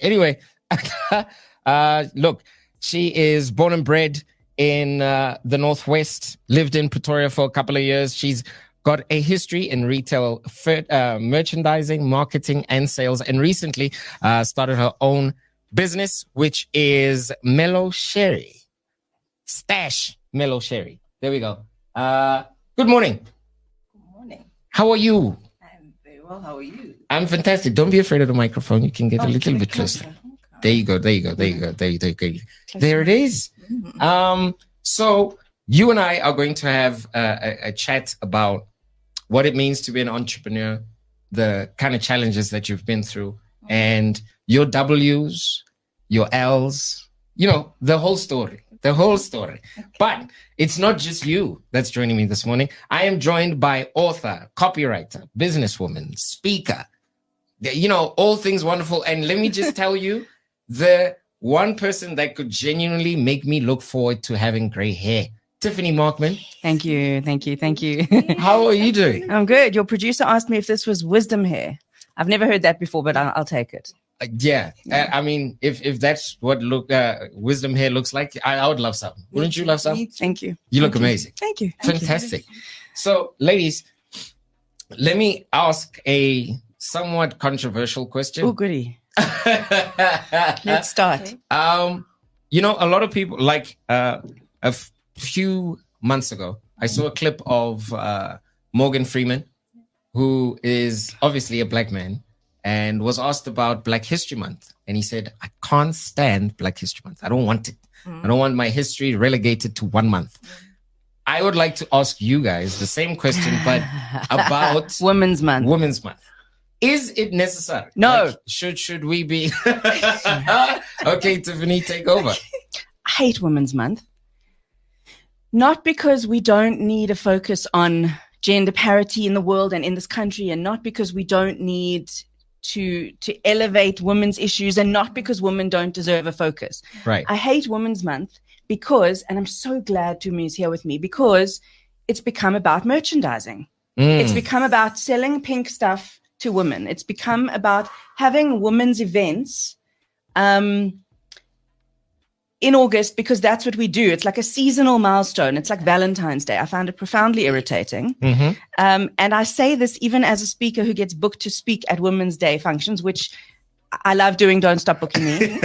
Anyway, look, she is born and bred in the Northwest, lived in Pretoria for a couple of years. She's got a history in retail, merchandising, marketing, and sales, and recently started her own business, which is Mellow Sherry. Stash Mellow Sherry. There we go. Good morning. Good morning. How are you? I'm very well. How are you? I'm fantastic. Don't be afraid of the microphone. You can get a little bit closer. Okay. There you go. There you go. There you go. There you go. There it is. So you and I are going to have a chat about what it means to be an entrepreneur, the kind of challenges that you've been through, and your W's, your L's, you know, the whole story. The whole story. Okay. But it's not just you that's joining me this morning. I am joined by author, copywriter, businesswoman, speaker, you know, all things wonderful. And let me just tell you, the one person that could genuinely make me look forward to having gray hair, Tiffany Markman. Thank you. How are you doing? I'm good. Your producer asked me if this was wisdom hair. I've never heard that before, but I'll take it. Yeah. I mean, if that's what wisdom hair looks like, I would love some. Wouldn't you love some? Thank you. You look amazing. Thank you. Fantastic. So, ladies, let me ask a somewhat controversial question. Oh, goody. Let's start. You know, a lot of people, like a few months ago, I saw a clip of Morgan Freeman, who is obviously a black man, and was asked about Black History Month. And he said, I can't stand Black History Month. I don't want it. I don't want my history relegated to 1 month. I would like to ask you guys the same question, but about Women's Month. Women's Month. Is it necessary? No. Like, should we be? Okay, Tiffany, take over. I hate Women's Month. Not because we don't need a focus on gender parity in the world and in this country, and not because we don't need to elevate women's issues, and not because women don't deserve a focus. Right. I hate Women's Month because, and I'm so glad Tumi is here with me, because it's become about merchandising. It's become about selling pink stuff to women. It's become about having women's events in August, because that's what we do. It's like a seasonal milestone. It's like Valentine's Day. I found it profoundly irritating. And I say this even as a speaker who gets booked to speak at Women's Day functions, which I love doing. Don't stop booking me.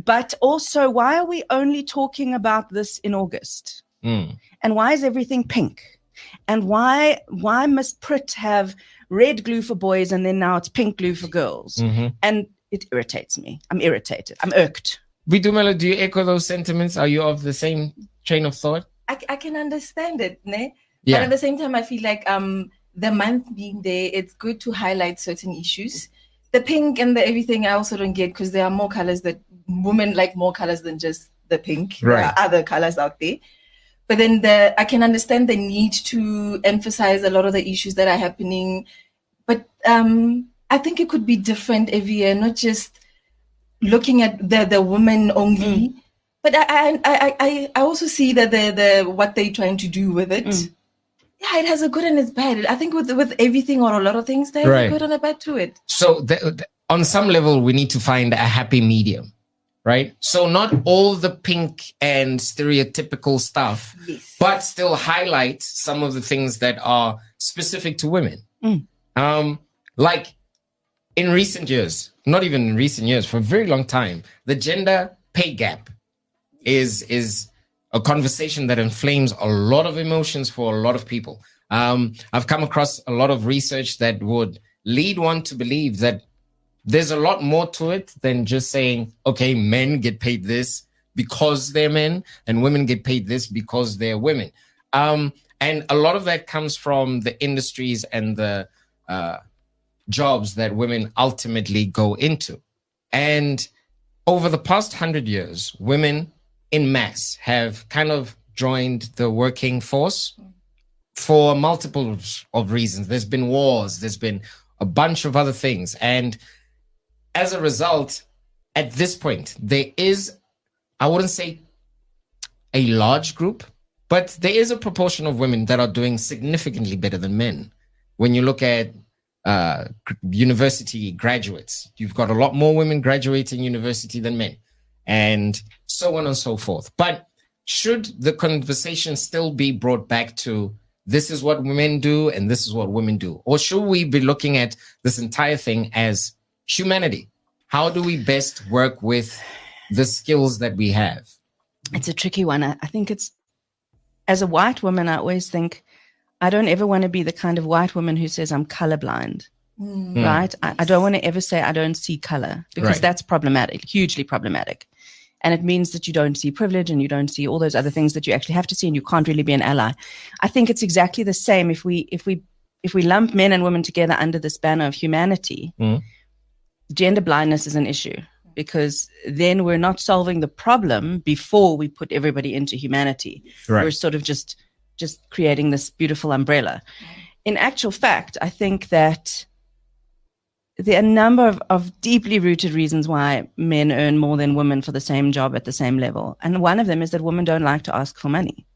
But also, why are we only talking about this in August? And why is everything pink? And why must Prit have red glue for boys and then now it's pink glue for girls? And it irritates me. I'm irritated. I'm irked. Boitumelo, do you echo those sentiments? Are you of the same train of thought? I can understand it, ne? Yeah. But at the same time, I feel like the month being there, it's good to highlight certain issues. The pink and the everything, I also don't get, because there are more colors that women like, more colors than just the pink. Right. There are other colors out there. But then I can understand the need to emphasize a lot of the issues that are happening. But I think it could be different every year, not just looking at the women only. But I also see that the what they're trying to do with it. Yeah, it has a good and it's bad. I think with everything or a lot of things, there's a good and a bad to it. So on some level, we need to find a happy medium, right? So not all the pink and stereotypical stuff, but still highlight some of the things that are specific to women. Like in recent years, not even in recent years, for a very long time, the gender pay gap is a conversation that inflames a lot of emotions for a lot of people. I've come across a lot of research that would lead one to believe that there's a lot more to it than just saying, okay, men get paid this because they're men and women get paid this because they're women. And a lot of that comes from the industries and the jobs that women ultimately go into. And over the past 100 years, women in mass have kind of joined the working force for multiple of reasons. There's been wars, there's been a bunch of other things. And as a result, at this point, there is, I wouldn't say a large group, but there is a proportion of women that are doing significantly better than men. When you look at university graduates. You've got a lot more women graduating university than men, and so on and so forth. But should the conversation still be brought back to this is what men do and this is what women do? Or should we be looking at this entire thing as humanity? How do we best work with the skills that we have? It's a tricky one. I think it's, as a white woman, I always think, I don't ever want to be the kind of white woman who says I'm colorblind, right? I don't want to ever say I don't see color, because that's problematic, hugely problematic. And it means that you don't see privilege and you don't see all those other things that you actually have to see, and you can't really be an ally. I think it's exactly the same if we lump men and women together under this banner of humanity. Gender blindness is an issue, because then we're not solving the problem before we put everybody into humanity. We're sort of just creating this beautiful umbrella. In actual fact, I think that there are a number of deeply rooted reasons why men earn more than women for the same job at the same level. And one of them is that women don't like to ask for money.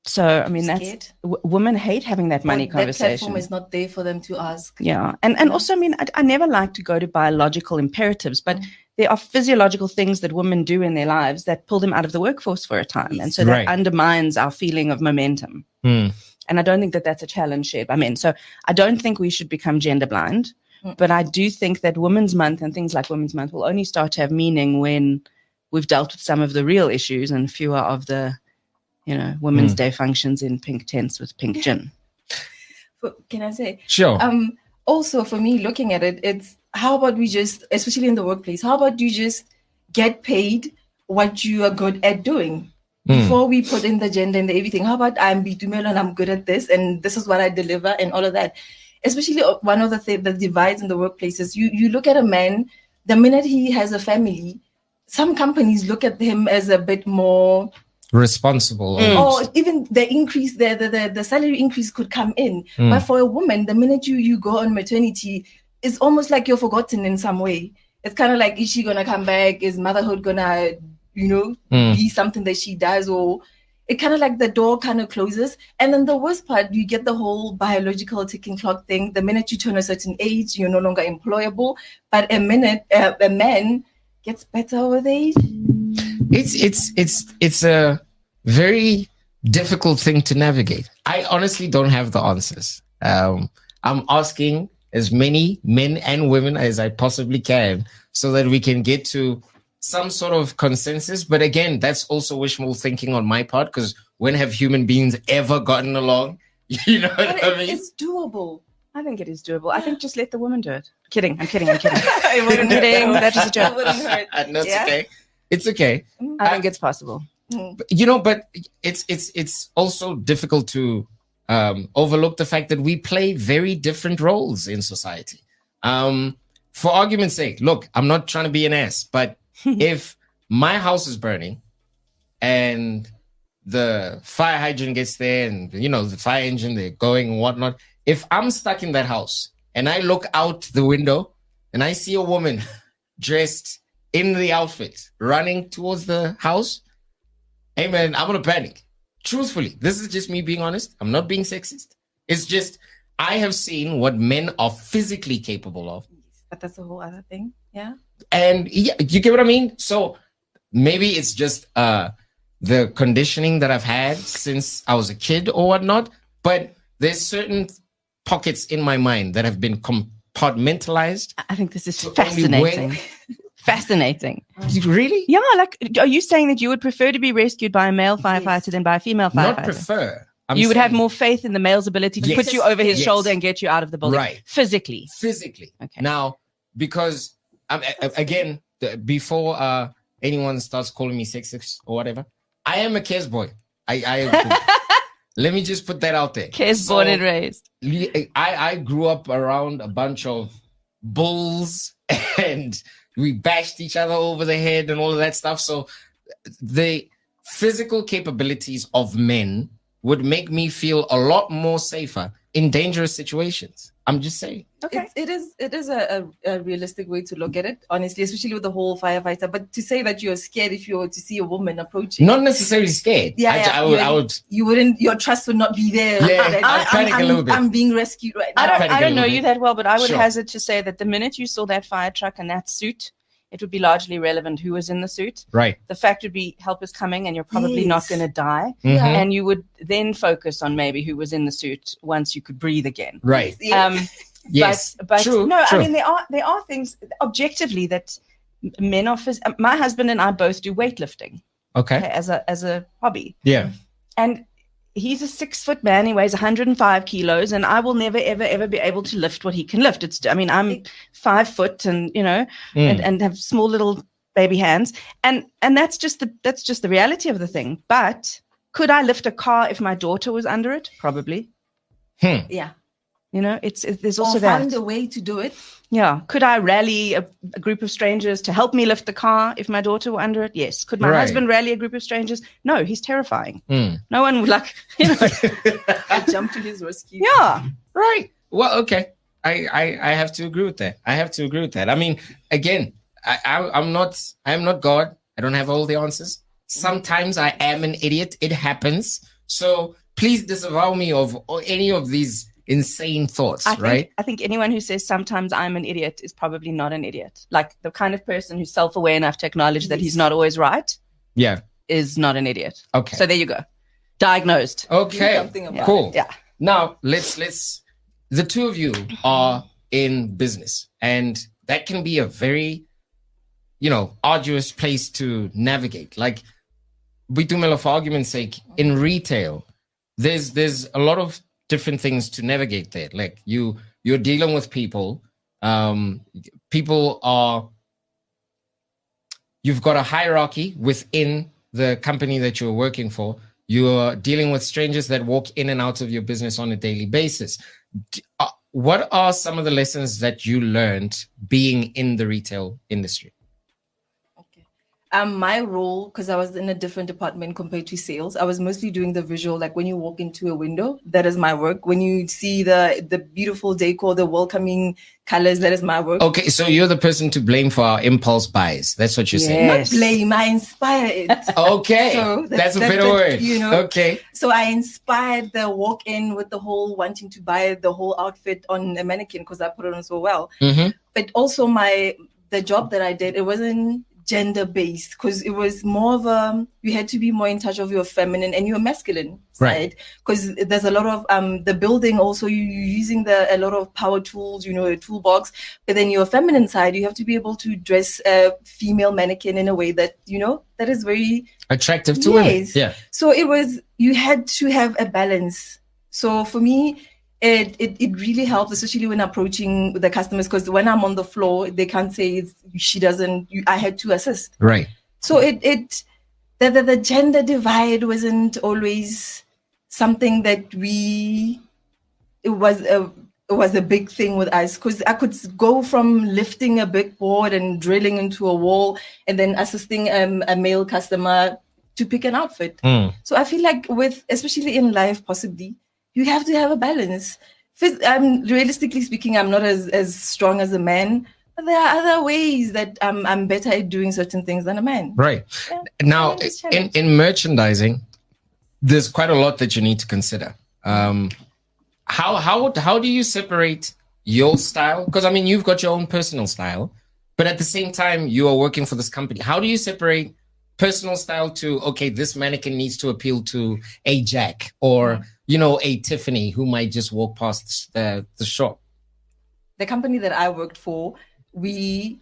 So, I mean, that's women hate having that money conversation. That platform is not there for them to ask. Yeah. And also, I mean, I never like to go to biological imperatives, but there are physiological things that women do in their lives that pull them out of the workforce for a time. And so that undermines our feeling of momentum. And I don't think that that's a challenge shared by men. So I don't think we should become gender blind. But I do think that Women's Month and things like Women's Month will only start to have meaning when we've dealt with some of the real issues and fewer of the, Women's Day functions in pink tents with pink gin. Can I say? Sure. Also, for me, looking at it, it's how about we just, especially in the workplace, how about you just get paid what you are good at doing? Before we put in the gender and the everything, how about I'm Boitumelo and I'm good at this and this is what I deliver and all of that? Especially one of the divides in the workplace is you look at a man, the minute he has a family, some companies look at him as a bit more responsible. Or even the increase, the salary increase could come in. But for a woman, the minute you go on maternity, it's almost like you're forgotten in some way. It's kind of like, is she going to come back? Is motherhood going to, be something that she does? Or it kind of like the door kind of closes. And then the worst part, you get the whole biological ticking clock thing. The minute you turn a certain age, you're no longer employable. But a man gets better with age. It's a very difficult thing to navigate. I honestly don't have the answers. I'm asking as many men and women as I possibly can so that we can get to some sort of consensus. But again, that's also wishful thinking on my part, because when have human beings ever gotten along? You know what I mean? It's doable. I think it is doable. I think just let the woman do it. I'm kidding. I'm kidding. That is a joke. No, it's okay. It's okay. I think it's possible. But it's also difficult to overlook the fact that we play very different roles in society. For argument's sake, look, I'm not trying to be an ass, but if my house is burning and the fire hydrant gets there and, the fire engine, they're going and whatnot, if I'm stuck in that house and I look out the window and I see a woman dressed in the outfit running towards the house, hey man, I'm going to panic. Truthfully, this is just me being honest. I'm not being sexist. It's just, I have seen what men are physically capable of. But that's a whole other thing. Yeah. And you get what I mean? So maybe it's just the conditioning that I've had since I was a kid or whatnot. But there's certain pockets in my mind that have been compartmentalized. I think this is fascinating. Fascinating. Really? Yeah. Like, are you saying that you would prefer to be rescued by a male firefighter than by a female firefighter? Not prefer. You would have more faith in the male's ability to put you over his shoulder and get you out of the building. Right. Physically. Okay. Now, because, again, before anyone starts calling me sexist or whatever, I am a Kes boy. Let me just put that out there. Kes born and raised. I grew up around a bunch of bulls and we bashed each other over the head and all of that stuff. So the physical capabilities of men would make me feel a lot more safer in dangerous situations. I'm just saying. Okay. It is a realistic way to look at it, honestly, especially with the whole firefighter. But to say that you're scared if you were to see a woman approaching, Not necessarily scared. I would. You wouldn't. Your trust would not be there. Yeah, I'd panic a little bit. I'm being rescued right now. I don't know you that well, but I would Sure. hazard to say that the minute you saw that fire truck and that suit, it would be largely relevant who was in the suit. Right. The fact would be help is coming and you're probably not Yes. going to die. Mhm. And you would then focus on maybe who was in the suit once you could breathe again. Right. Yes. But True. no, True. I mean there are things objectively that men are. My husband and I both do weightlifting Okay. as a hobby, Yeah. and he's a 6-foot man. He weighs 105 kilos, and I will never ever be able to lift what he can lift. I'm 5 foot, and and have small little baby hands, and that's just the reality of the thing. But could I lift a car if my daughter was under it? Probably. Yeah. There's also or that. find a way to do it. Yeah. Could I rally a group of strangers to help me lift the car if my daughter were under it? Yes. Could my Right. husband rally a group of strangers? No, he's terrifying. No one would I jump to his rescue. Yeah. Right. Well, okay. I have to agree with that. I mean, again, I'm not God. I don't have all the answers. Sometimes I am an idiot. It happens. So please disavow me of any of these insane thoughts, right? I think anyone who says sometimes I'm an idiot is probably not an idiot. Like the kind of person who's self-aware enough to acknowledge that he's not always right Yeah. is not an idiot. Okay. So there you go. Diagnosed. Okay. something about Cool. Yeah. Now let's. The two of you are in business, and that can be a very, arduous place to navigate. Like, Boitumelo, for argument's sake, in retail, there's a lot of different things to navigate there. Like you're dealing with people. You've got a hierarchy within the company that you're working for. You're dealing with strangers that walk in and out of your business on a daily basis. What are some of the lessons that you learned being in the retail industry? My role, because I was in a different department compared to sales, I was mostly doing the visual. Like when you walk into a window, that is my work. When you see the beautiful decor, the welcoming colors, that is my work. Okay, so you're the person to blame for our impulse buys. That's what you're saying. Yes. Not blame, I inspire it. Okay, So that's a better word. Okay. So I inspired the walk-in with the whole wanting to buy the whole outfit on a mannequin because I put it on so well. Mm-hmm. But also the job that I did, it wasn't gender-based because it was more of you had to be more in touch of your feminine and your masculine side, because there's a lot of the building also you're using a lot of power tools, a toolbox, but then your feminine side you have to be able to dress a female mannequin in a way that that is very attractive to women. Yeah. So you had to have a balance. So for me, it really helps, especially when approaching the customers, because when I'm on the floor, they can't say she doesn't. I had to assist. Right. So the gender divide wasn't always something that it was a big thing with us, because I could go from lifting a big board and drilling into a wall and then assisting a male customer to pick an outfit. So I feel like especially in life, possibly, you have to have a balance. Realistically speaking, I'm not as strong as a man, but there are other ways that I'm better at doing certain things than a man. Right. Yeah. Now, in merchandising, there's quite a lot that you need to consider. How do you separate your style? Because, you've got your own personal style, but at the same time, you are working for this company. How do you separate personal style to, okay, this mannequin needs to appeal to a Jack or a Tiffany who might just walk past the shop? The company that I worked for, the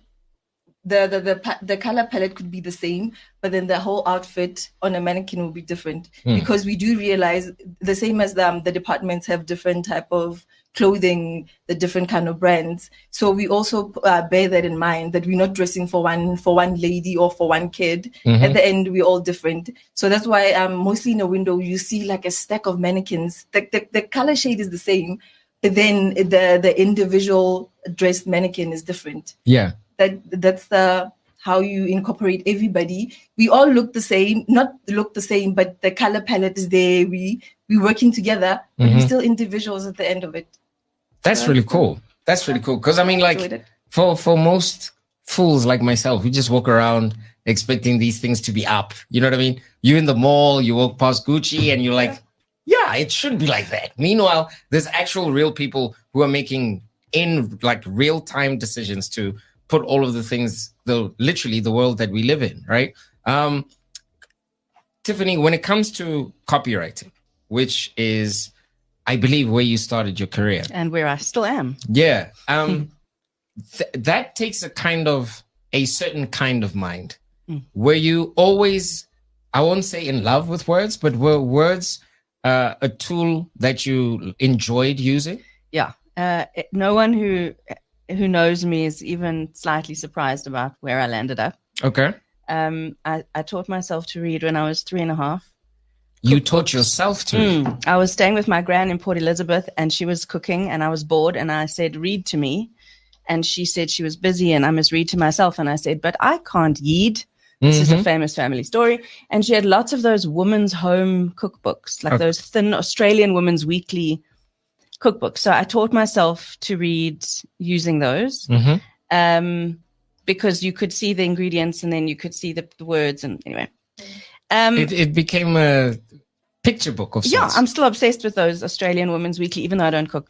color palette could be the same, but then the whole outfit on a mannequin will be different, because we do realize, the same as the departments have different type of clothing, the different kind of brands. So we also bear that in mind, that we're not dressing for one lady or for one kid. Mm-hmm. At the end, we're all different. So that's why mostly in a window, you see like a stack of mannequins. The color shade is the same, but then the individual dressed mannequin is different. Yeah. That's how you incorporate everybody. We all look the same, not look the same, but the color palette is there. We're working together, but we're still individuals at the end of it. That's really cool. That's really cool. Because I mean, like, for most fools like myself, we just walk around expecting these things to be up. You know what I mean? You in the mall, you walk past Gucci and you're like, yeah, it should be like that. Meanwhile, there's actual real people who are making in like real time decisions to put all of the things, literally the world that we live in, right? Tiffany, when it comes to copywriting, which is, I believe, where you started your career. And where I still am. Yeah. That takes a certain kind of mind. Were you always, I won't say in love with words, but were words a tool that you enjoyed using? Yeah. No one who knows me is even slightly surprised about where I landed up. Okay. I taught myself to read when I was 3.5. You taught yourself to read? I was staying with my gran in Port Elizabeth and she was cooking and I was bored and I said, read to me. And she said she was busy and I must read to myself. And I said, but I can't read. This is a famous family story. And she had lots of those women's home cookbooks, like those thin Australian Women's Weekly cookbooks. So I taught myself to read using those because you could see the ingredients and then you could see the words. And anyway. It became a picture book of sorts. Yeah, I'm still obsessed with those Australian Women's Weekly, even though I don't cook.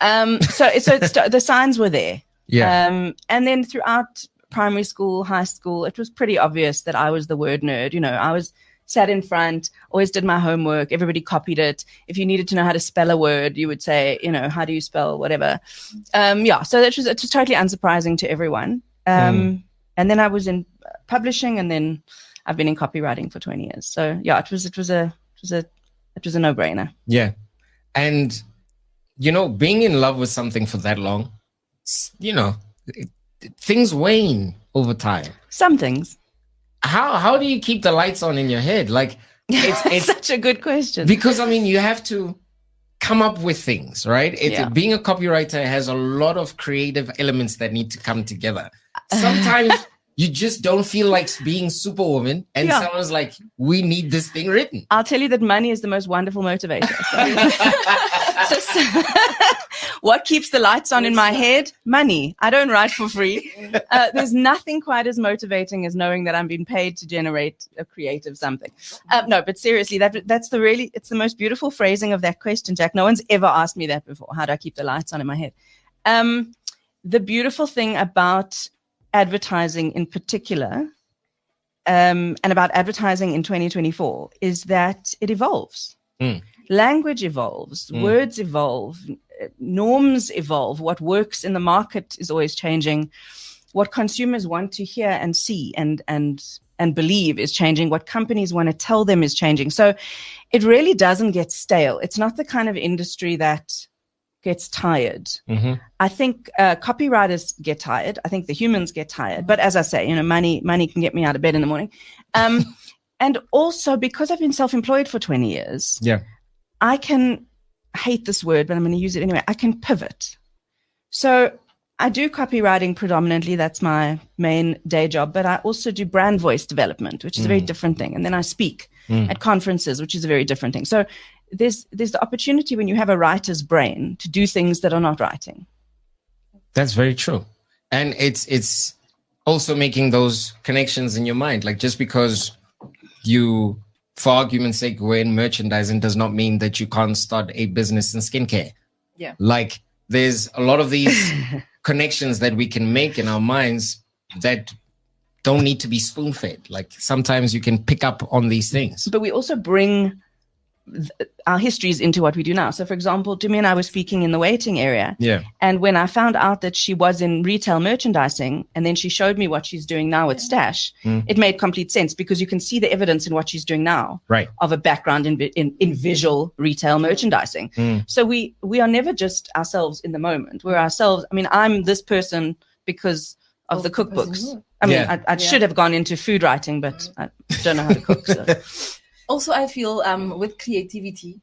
So the signs were there. Yeah. And then throughout primary school, high school, it was pretty obvious that I was the word nerd. You know, I was sat in front, always did my homework. Everybody copied it. If you needed to know how to spell a word, you would say, you know, how do you spell whatever? So it was totally unsurprising to everyone. And then I was in publishing, and then I've been in copywriting for 20 years. So yeah, it was a no-brainer. Yeah. And, you know, being in love with something for that long, you know, things wane over time. Some things. How do you keep the lights on in your head? Like, it's such a good question. Because, I mean, you have to come up with things, right? Being a copywriter has a lot of creative elements that need to come together. Sometimes you just don't feel like being Superwoman, and someone's like, we need this thing written. I'll tell you that money is the most wonderful motivator. So, what keeps the lights on in my head? Money. I don't write for free. There's nothing quite as motivating as knowing that I'm being paid to generate a creative something. No, but seriously, it's the most beautiful phrasing of that question, Jack. No one's ever asked me that before. How do I keep the lights on in my head? The beautiful thing about advertising in particular, and about advertising in 2024 is that it evolves. Language evolves, words evolve, norms evolve. What works in the market is always changing. What consumers want to hear and see and believe is changing. What companies want to tell them is changing. So it really doesn't get stale. It's not the kind of industry that gets tired. I think copywriters get tired. I think the humans get tired. But as I say, you know, money can get me out of bed in the morning. And also because I've been self-employed for 20 years, I can hate this word, but I'm going to use it anyway. I can pivot. So I do copywriting predominantly. That's my main day job. But I also do brand voice development, which is a very different thing. And then I speak at conferences, which is a very different thing. So there's the opportunity when you have a writer's brain to do things that are not writing. That's very true. And it's also making those connections in your mind. Like, just because you, for argument's sake, were in merchandising does not mean that you can't start a business in skincare. Yeah. Like, there's a lot of these connections that we can make in our minds that don't need to be spoon-fed. Like, sometimes you can pick up on these things. But we also bring our histories into what we do now. So, for example, Dumi and I were speaking in the waiting area. Yeah. And when I found out that she was in retail merchandising, and then she showed me what she's doing now with Stash, it made complete sense because you can see the evidence in what she's doing now, right, of a background in visual retail merchandising. So we are never just ourselves in the moment. We're ourselves. I mean, I'm this person because of the cookbooks. I mean, I should have gone into food writing, but I don't know how to cook. So. Also, I feel with creativity,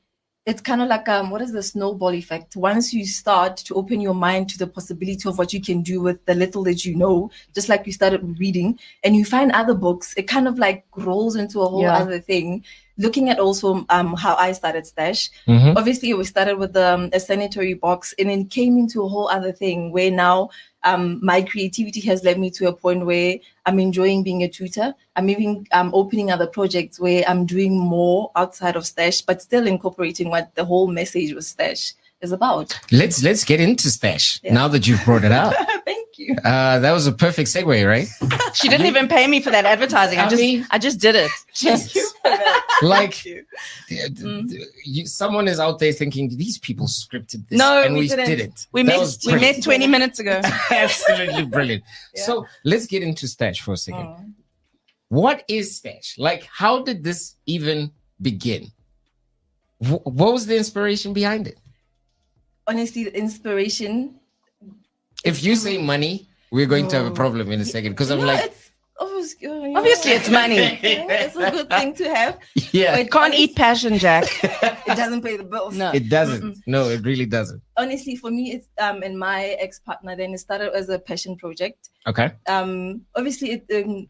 it's kind of like what is the snowball effect? Once you start to open your mind to the possibility of what you can do with the little that you know, just like you started reading, and you find other books, it kind of like rolls into a whole other thing. Looking at also how I started Stash. Obviously, we started with a sanitary box, and then came into a whole other thing where now my creativity has led me to a point where I'm enjoying being a tutor. I'm even opening other projects where I'm doing more outside of Stash, but still incorporating what the whole message with Stash is about. Let's get into Stash now that you've brought it up. Thank you. That was a perfect segue, right? She didn't even pay me for that advertising. I just did it. Thank you for that. Like, someone is out there thinking, these people scripted this, and we didn't. We met 20 minutes ago. Absolutely brilliant. So let's get into Stash for a second. What is Stash? Like, how did this even begin? What was the inspiration behind it? Honestly, the inspiration. If you say money, we're going to have a problem in a second, because I'm like, obviously it's money. It's a good thing to have. Yeah, it can't eat passion, Jack. It doesn't pay the bills. No, it doesn't. No, it really doesn't. Honestly, for me, it's and my ex-partner. Then it started as a passion project. Okay. Obviously,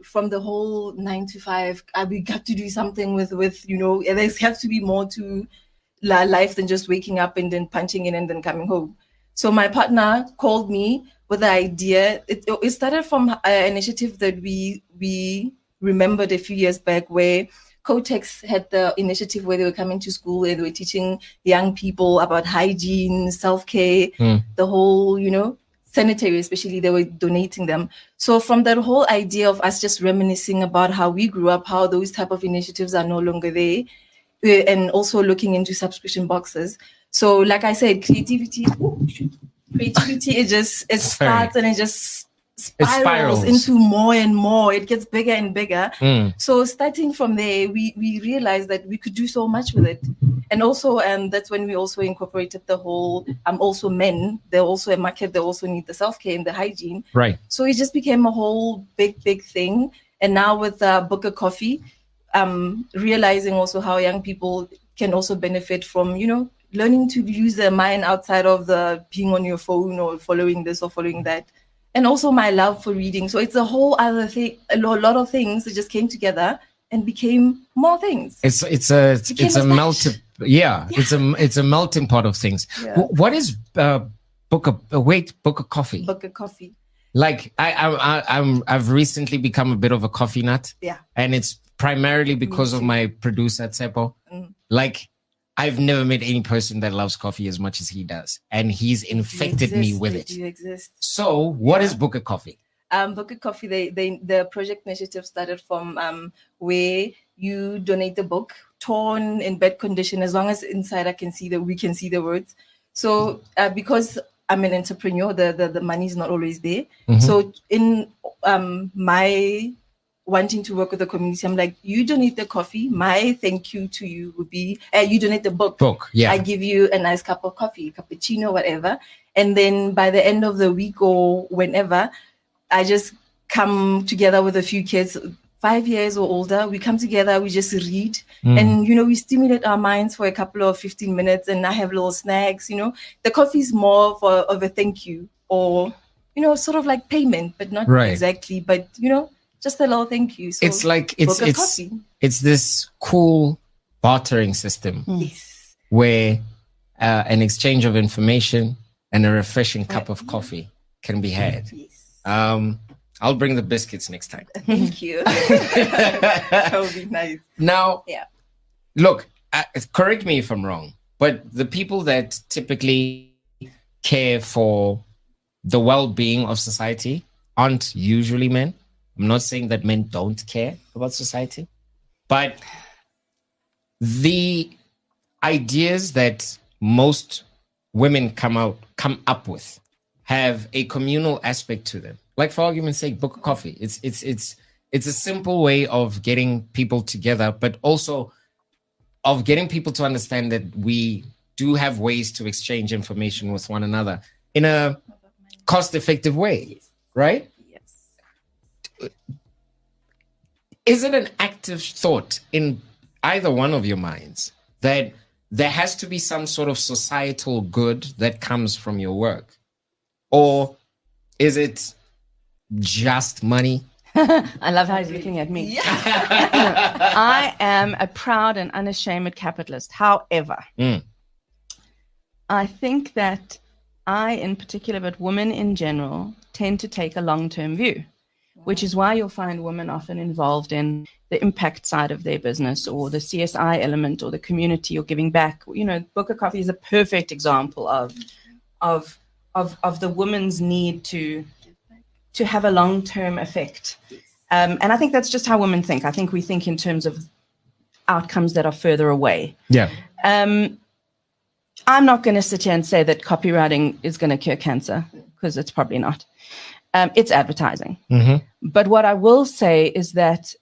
from the whole 9 to 5, we got to do something with there has to be more to life than just waking up and then punching in and then coming home. So my partner called me with the idea. It started from an initiative that we remembered a few years back, where Cotex had the initiative where they were coming to school and they were teaching young people about hygiene, self-care, the whole, sanitary, especially, they were donating them. So from that whole idea of us just reminiscing about how we grew up, how those type of initiatives are no longer there, and also looking into subscription boxes. So like I said, creativity, it starts and it just spirals into more and more. It gets bigger and bigger. So starting from there, we realized that we could do so much with it. And also, that's when we also incorporated the whole, also men, they're also a market, they also need the self-care and the hygiene. Right. So it just became a whole big thing. And now with Booker Coffee, realizing also how young people can also benefit from, learning to use their mind outside of the being on your phone or following this or following that. And also my love for reading. So it's a whole other thing, a lot of things that just came together and became more things. It's a melting, it's a melting pot of things. Yeah. What is Booker Coffee? Booker Coffee. Like I've recently become a bit of a coffee nut. Yeah. And it's primarily because of my producer Tsepo. Like, I've never met any person that loves coffee as much as he does, and he's infected me with it. You exist. So, what is Booker Coffee? Booker Coffee, the project initiative started from where you donate the book, torn in bad condition, as long as inside we can see the words. So, because I'm an entrepreneur, the money is not always there. So, in my wanting to work with the community, I'm like, you donate the coffee, my thank you to you would be, you donate the book. Yeah. I give you a nice cup of coffee, cappuccino, whatever. And then by the end of the week or whenever, I just come together with a few kids, 5 years or older. We come together, we just read and, we stimulate our minds for a couple of 15 minutes, and I have little snacks, The coffee is more of a thank you, or, sort of like payment, but not exactly, but, just a little thank you. So it's like it's this cool bartering system where an exchange of information and a refreshing cup of coffee can be had. I'll bring the biscuits next time. Thank you. That would be nice. Now, look, correct me if I'm wrong, but the people that typically care for the well-being of society aren't usually men. I'm not saying that men don't care about society, but the ideas that most women come up with have a communal aspect to them. Like, for argument's sake, Book of Coffee. It's a simple way of getting people together, but also of getting people to understand that we do have ways to exchange information with one another in a cost-effective way, right? Is it an active thought in either one of your minds that there has to be some sort of societal good that comes from your work? Or is it just money? I love how he's looking at me. Yeah. I am a proud and unashamed capitalist. However, I think that I, in particular, but women in general, tend to take a long-term view, which is why you'll find women often involved in the impact side of their business, or the CSI element, or the community, or giving back. You know, Book of Coffee is a perfect example of the woman's need to have a long-term effect. And I think that's just how women think. I think we think in terms of outcomes that are further away. Yeah. I'm not going to sit here and say that copywriting is going to cure cancer, because it's probably not. It's advertising. But what I will say is that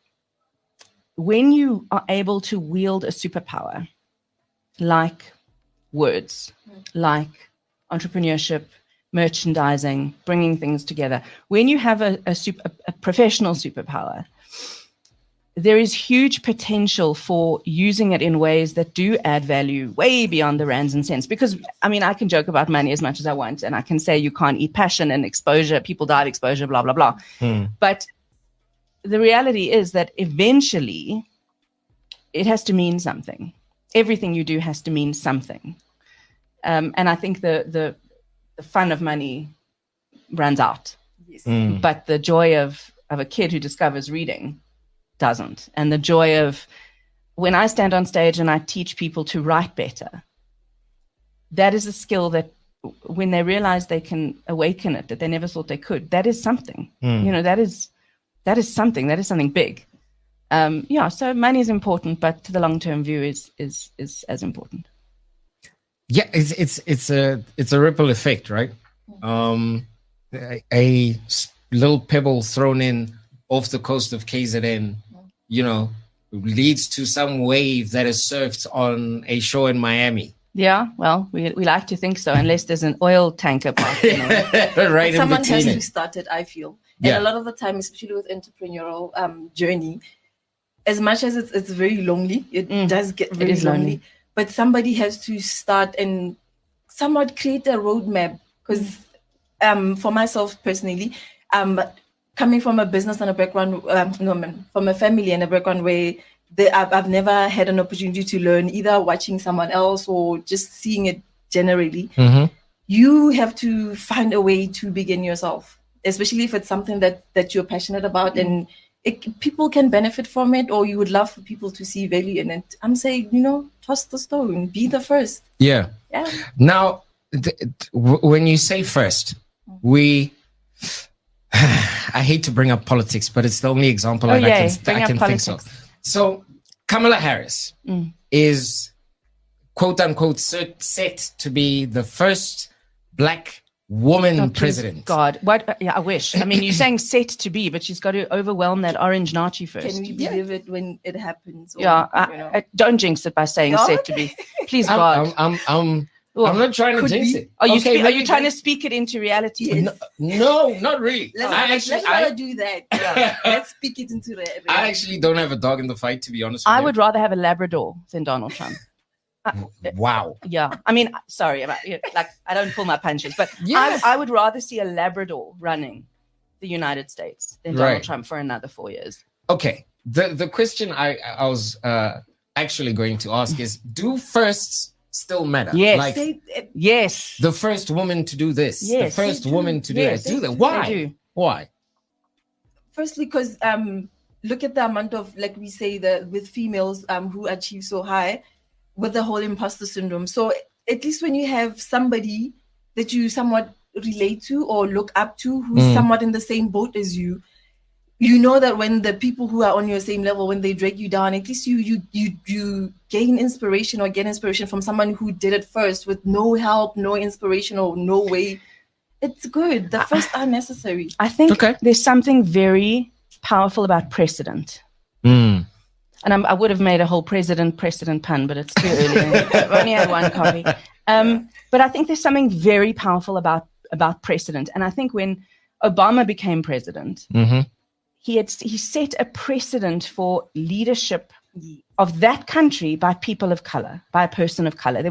when you are able to wield a superpower, like words, like entrepreneurship, merchandising, bringing things together, when you have a professional superpower, there is huge potential for using it in ways that do add value way beyond the rands and cents. Because, I mean, I can joke about money as much as I want, and I can say you can't eat passion and exposure, people die of exposure, blah, blah, blah. But the reality is that eventually it has to mean something. Everything you do has to mean something. And I think the fun of money runs out. Yes. But the joy of a kid who discovers reading doesn't. And the joy of when I stand on stage and I teach people to write better, that is a skill that when they realize they can awaken it, that they never thought they could, that is something. You know, that is something big. So money is important, but the long-term view is as important. Yeah, it's a ripple effect, right? A little pebble thrown in off the coast of KZN, you know, leads to some wave that is surfed on a shore in Miami. Yeah, well, we like to think so, unless there's an oil tanker parked, you know. Right. Someone has it. to start it, I feel. And Yeah. a lot of the time, especially with entrepreneurial journey, as much as it's very lonely, it does get very lonely. But somebody has to start and somewhat create a roadmap. Because for myself personally, coming from a business and a background, from a family and a background where I've never had an opportunity to learn, either watching someone else or just seeing it generally. You have to find a way to begin yourself, especially if it's something that you're passionate about and people can benefit from it, or you would love for people to see value in it. I'm saying, you know, toss the stone, be the first. Yeah. Now, when you say first, I hate to bring up politics, but it's the only example I can think so. So Kamala Harris is quote unquote set to be the first Black woman president. God, what? Yeah, I wish. I mean, you're saying set to be, but she's got to overwhelm that orange Nazi first. Can we believe it when it happens? Or, I don't jinx it by saying set to be. Please, God. I'm not trying to jinx it. Are you trying to speak it into reality? Yes. No, not really. Let's not do that. Yeah. Let's speak it into reality. I actually don't have a dog in the fight, to be honest with you. I would rather have a Labrador than Donald Trump. Wow. Yeah. I mean, sorry, like I don't pull my punches, but I would rather see a Labrador running the United States than Donald Trump for another 4 years. Okay. The question I was actually going to ask is, do firsts still matter? Yes. Like, yes. The first woman to do this. Yes. The first woman to do that. Do that. Why? They do. Why? Firstly, because look at the amount of, like we say, with females who achieve so high with the whole imposter syndrome. So at least when you have somebody that you somewhat relate to or look up to, who's somewhat in the same boat as you, you know that when the people who are on your same level, when they drag you down, at least you gain inspiration or get inspiration from someone who did it first with no help, no inspiration, or no way. It's good. The first are necessary. I think there's something very powerful about precedent. And I would have made a whole precedent pun, but it's too early. I've only had one coffee. But I think there's something very powerful about precedent. And I think when Obama became president, he set a precedent for leadership of that country by people of color, by a person of color.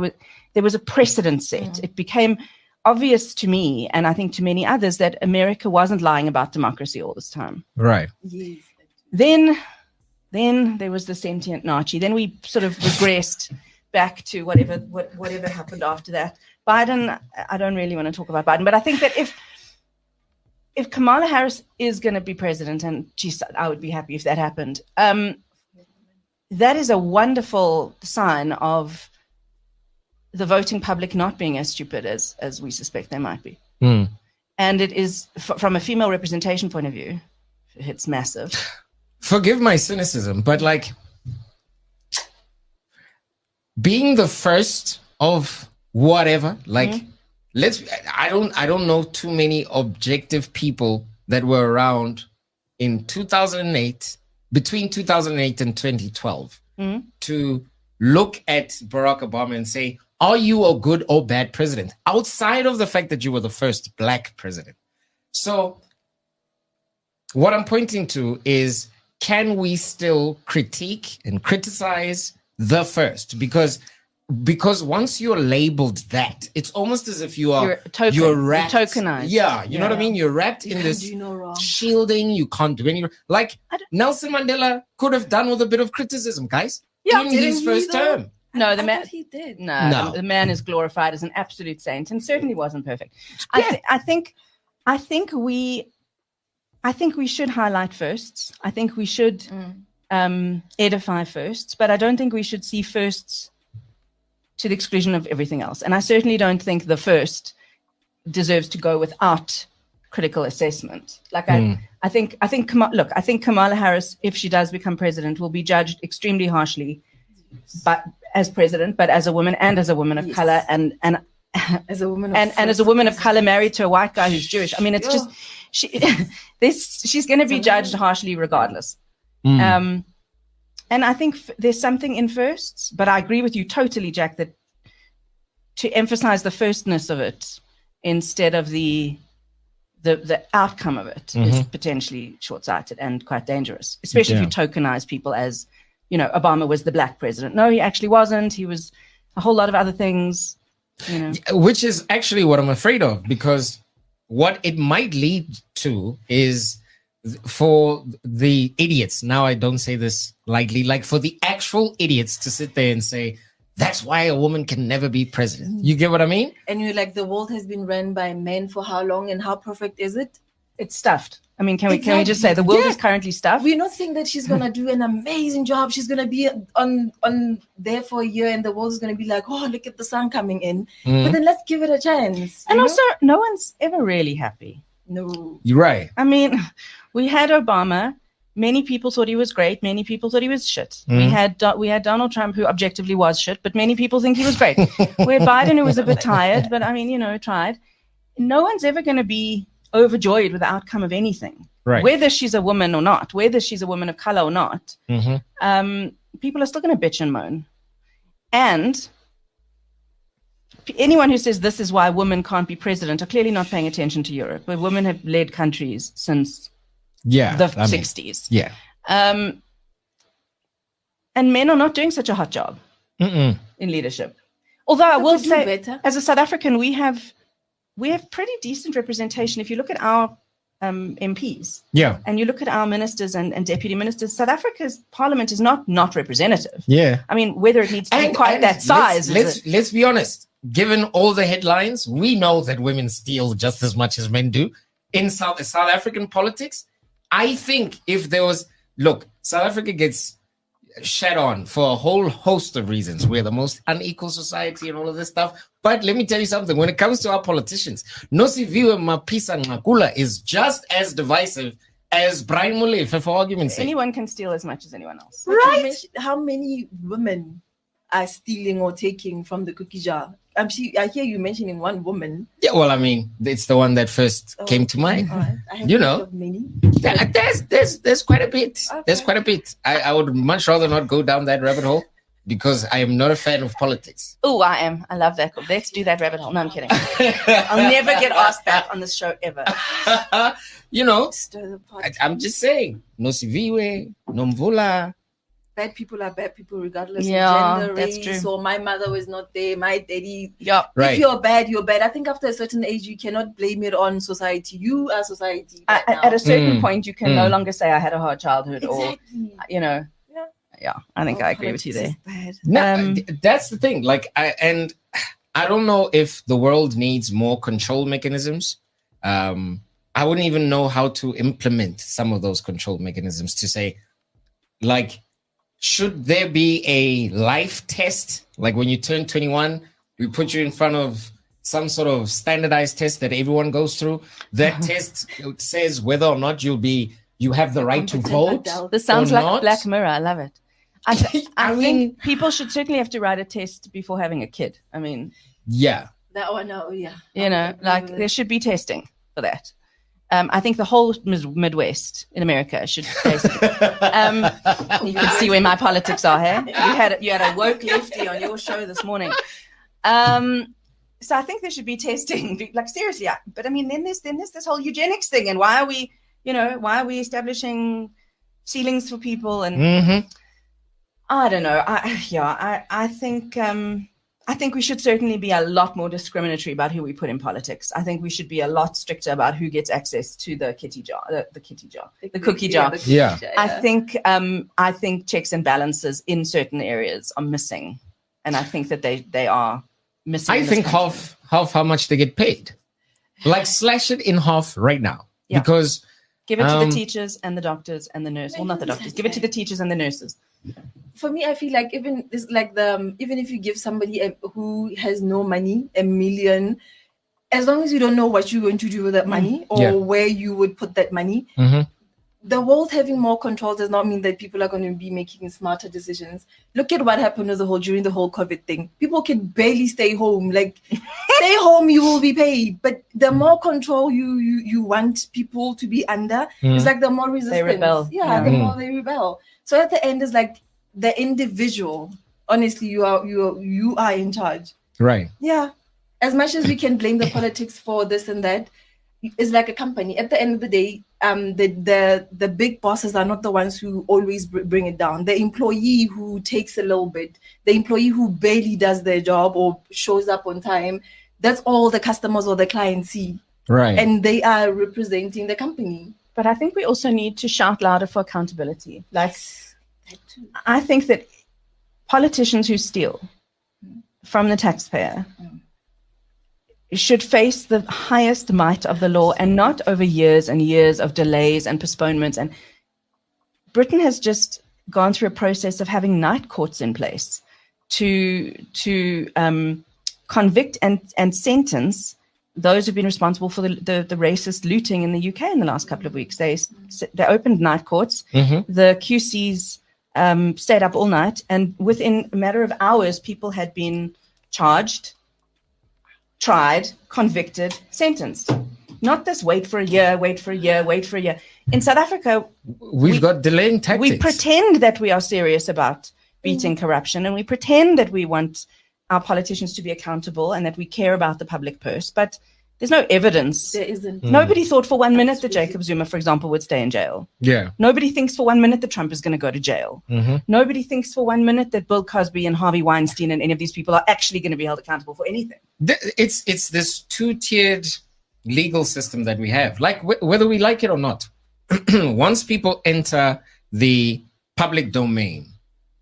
There was a precedent set. It became obvious to me, and I think to many others, that America wasn't lying about democracy all this time. Right. Yes. Then there was the sentient Nazi. Then we sort of regressed back to whatever happened after that. Biden, I don't really want to talk about Biden, but I think that if Kamala Harris is going to be president, and geez, I would be happy if that happened, that is a wonderful sign of the voting public not being as stupid as we suspect they might be. And it is, from a female representation point of view, it's massive. Forgive my cynicism, but like being the first of whatever, like I don't know too many objective people that were around in 2008, between 2008 and 2012, to look at Barack Obama and say, are you a good or bad president? Outside of the fact that you were the first Black president. So what I'm pointing to is, can we still critique and criticize the first? Because once you're labeled that, it's almost as if you're wrapped. Tokenized. Yeah, you know what I mean? You're wrapped in this shielding. You can't do any. Like Nelson Mandela could have done with a bit of criticism, guys. In his first term. No, the man. He did. No. The man is glorified as an absolute saint, and certainly wasn't perfect. Yeah. I think we should highlight firsts. I think we should edify firsts, but I don't think we should see firsts to the exclusion of everything else. And I certainly don't think the first deserves to go without critical assessment. Like I think Kamala Harris, if she does become president, will be judged extremely harshly, but as president, but as a woman and as a woman of color, and as a woman as a woman of color married to a white guy who's Jewish. I mean, it's just she's going to be judged harshly regardless. And I think there's something in firsts, but I agree with you totally, Jack, that to emphasize the firstness of it instead of the outcome of it is potentially short-sighted and quite dangerous, especially if you tokenize people as, Obama was the Black president. No, he actually wasn't. He was a whole lot of other things, Which is actually what I'm afraid of, because what it might lead to is, for the idiots, now I don't say this lightly, like for the actual idiots to sit there and say, that's why a woman can never be president. You get what I mean? And you're like, the world has been run by men for how long, and how perfect is it? It's stuffed. I mean, can we just say the world is currently stuffed? We're not saying that she's gonna do an amazing job. She's gonna be on there for a year, and the world is gonna be like, oh, look at the sun coming in. But then let's give it a chance. And also, no one's ever really happy. No, you're right. I mean, we had Obama. Many people thought he was great. Many people thought he was shit. We had Donald Trump, who objectively was shit, but many people think he was great. We had Biden, who was a bit tired, but I mean, tried. No one's ever going to be overjoyed with the outcome of anything, right? Whether she's a woman or not, whether she's a woman of color or not. People are still going to bitch and moan. And anyone who says this is why women can't be president are clearly not paying attention to Europe, where women have led countries since the 60s. And men are not doing such a hot job in leadership. Although I will say, as a South African, we have pretty decent representation. If you look at our MPs, and you look at our ministers and deputy ministers, South Africa's parliament is not representative. I mean, whether it needs to be quite that size. Let's be honest. Given all the headlines, we know that women steal just as much as men do in South African politics. I think if there was, South Africa gets shat on for a whole host of reasons. We're the most unequal society and all of this stuff. But let me tell you something. When it comes to our politicians, Nosiviwe Mapisa Ngakula is just as divisive as Brian Molefe, for argument's sake. Anyone can steal as much as anyone else. Right? How many women are stealing or taking from the cookie jar? I hear you mentioning one woman. Yeah, well, I mean, it's the one that first came to mind. Right. I have heard of many. There's quite a bit. Okay. There's quite a bit. I would much rather not go down that rabbit hole, because I am not a fan of politics. Oh, I am. I love that. Let's do that rabbit hole. No, I'm kidding. I'll never get asked that on this show ever. I'm just saying. Nosiviwe, Nomvula, bad people are bad people regardless Yeah, of gender, that's race, true. or my mother was not there, my daddy. Yeah. Right. If you're bad, you're bad. I think after a certain age, you cannot blame it on society. You are society. Right now. At a certain point, you can no longer say I had a hard childhood, Exactly. or Yeah. I think I agree with you there. No, that's the thing. Like, I don't know if the world needs more control mechanisms. I wouldn't even know how to implement some of those control mechanisms to say, like, should there be a life test? Like when you turn 21, we put you in front of some sort of standardized test that everyone goes through. That test says whether or not you have the right to vote. This sounds or like not. Black Mirror. I love it. I I think mean- people should certainly have to write a test before having a kid. I mean, Yeah. That one, yeah. like there should be testing for that. I think the whole Midwest in America should basically. You can see where my politics are here. You had a woke lefty on your show this morning. So I think there should be testing, like seriously. But I mean, then there's this whole eugenics thing, and why are we establishing ceilings for people? And I don't know. I think we should certainly be a lot more discriminatory about who we put in politics. I think we should be a lot stricter about who gets access to the cookie jar. Yeah. I think checks and balances in certain areas are missing, and I think that they are missing. I think half how much they get paid. Like slash it in half right now. Yeah. Because give it to the teachers and the doctors and the nurses. Well, not the doctors. Give it to the teachers and the nurses. For me, I feel like even if you give somebody who has no money $1 million, as long as you don't know what you're going to do with that money or where you would put that money, the world having more control does not mean that people are going to be making smarter decisions. Look at what happened during the whole COVID thing. People can barely stay home. Like, stay home, you will be paid. But the more control you want people to be under, it's like the more resistance. They rebel. Yeah, the more they rebel. So at the end, it's like the individual. Honestly, you are in charge. right. Yeah. As much as we can blame the politics for this and that, it's like a company. At the end of the day, the big bosses are not the ones who always bring it down. The employee who takes a little bit, the employee who barely does their job or shows up on time, that's all the customers or the clients see. Right. And they are representing the company. But I think we also need to shout louder for accountability. Like, I think that politicians who steal from the taxpayer should face the highest might of the law, and not over years and years of delays and postponements. And Britain has just gone through a process of having night courts in place to convict and sentence those who've been responsible for the racist looting in the UK in the last couple of weeks. They opened night courts. The QCs stayed up all night, and within a matter of hours, people had been charged, tried, convicted, sentenced. Not this wait for a year. In South Africa, We've got delaying tactics. we pretend that we are serious about beating corruption, and we pretend that we want our politicians to be accountable and that we care about the public purse, but there's no evidence. There isn't. Nobody thought for 1 minute that Jacob Zuma, for example, would stay in jail. Yeah. Nobody thinks for 1 minute that Trump is going to go to jail. Nobody thinks for 1 minute that Bill Cosby and Harvey Weinstein and any of these people are actually going to be held accountable for anything. It's this two-tiered legal system that we have, like whether we like it or not. Once people enter the public domain,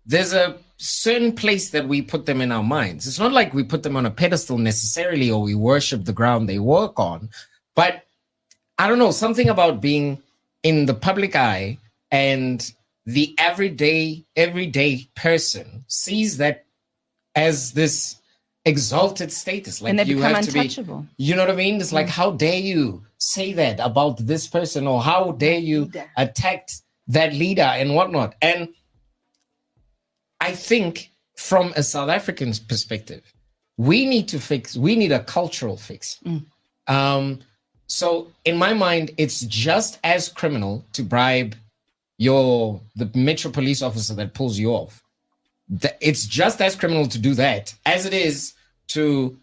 there's a certain place that we put them in our minds. It's not like we put them on a pedestal necessarily, or we worship the ground they walk on, but I don't know, something about being in the public eye, and the everyday person sees that as this exalted status. Like, And they you become have to untouchable. be, you know what I mean? It's like, how dare you say that about this person, or how dare you attack that leader and whatnot. And I think from a South African perspective, we need a cultural fix. So in my mind, it's just as criminal to bribe the Metro Police officer that pulls you off. It's just as criminal to do that as it is to